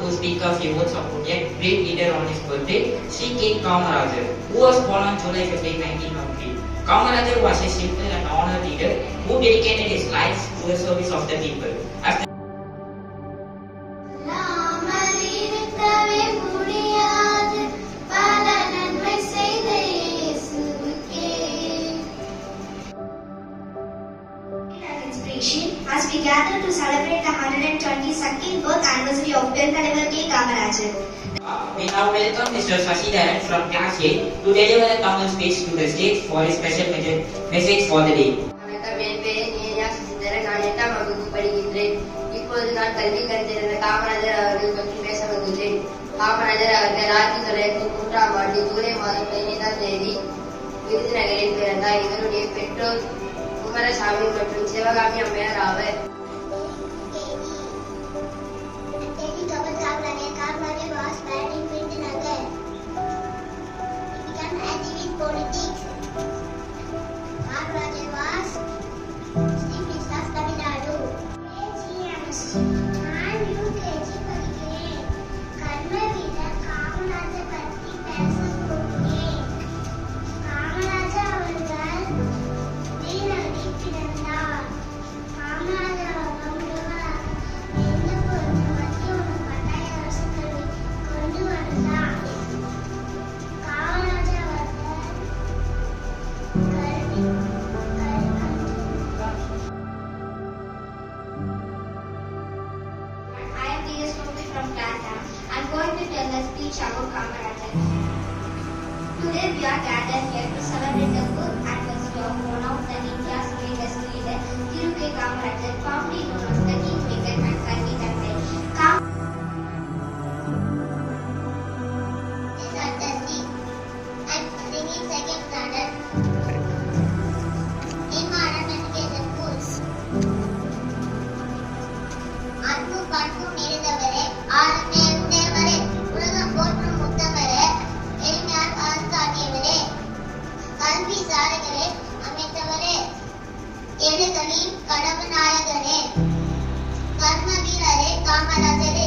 to speak a few words about a great leader on his birthday, Sri K. Kamarajar, who was born on July 15, 1903. Kamarajar was a simple and honored leader who dedicated his life to the service of the people. After as we gather to celebrate the 122nd birth anniversary of Perkalevar K. Kamarajar. We now welcome Mr. Sasidaran from Class 8 to deliver a Tamil speech to the stage for a special message for the day. வணக்கம், என் பெயர் நேயா சசிதரன். நான் 8ஆம் வகுப்பு படிக்கின்றேன். இப்போது நான் கல்வி கற்றிருந்த காமராஜர் அவர்கள் பற்றி பேச வந்துள்ளேன். காமராஜர் அவர்கள் 1903ஆம் ஆண்டு ஜூலை மாதம் 15ஆம் தேதி விருதுநகரில் பிறந்தார். இவருடைய பெற்றோர் குமரசாமி மற்றும் சிவகாமி அம்மையார் ஆவர். I'm going to tell a speech about Kamarajar. Today we are gathered here to celebrate the birth anniversary of one of the India's greatest leader, Thiru K. Kamarajar, formerly known as the Kingmaker and Kalvi Thantai. These are the seat. I'm singing second standard in modern education schools. அன்பு பண்பு நிறைந்தவரே, ஆளுமே உடையவரே, உலகம் போற்றும் முத்தவரே, எளிமையால் வளர்த்தாட்டியவரே, கல்வி சாலைகளே அமைத்தவரே, எழுகளின் கடவு நாயகரே, கர்ம வீரரே, காமராஜரே.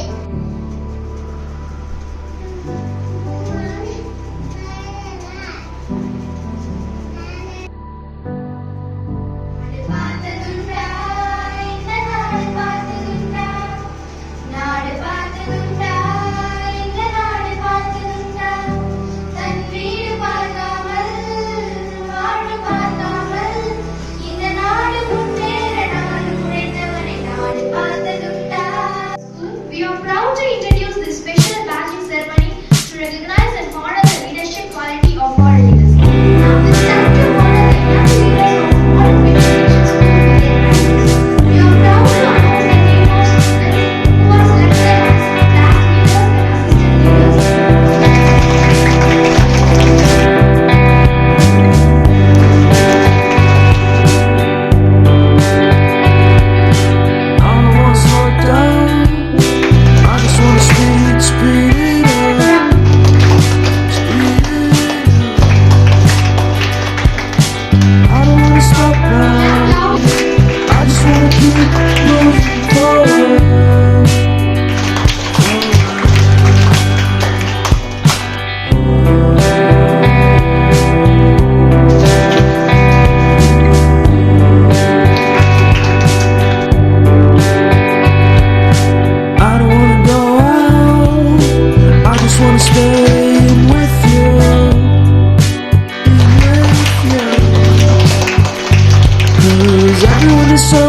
We are proud to introduce this special badging ceremony to recognize and honor the leadership quality of our leaders. Now it's time to honor the young leaders of all education schools with their badges. We are proud to announce the name of students who are selected as class leaders and assistant leaders. Everyone is so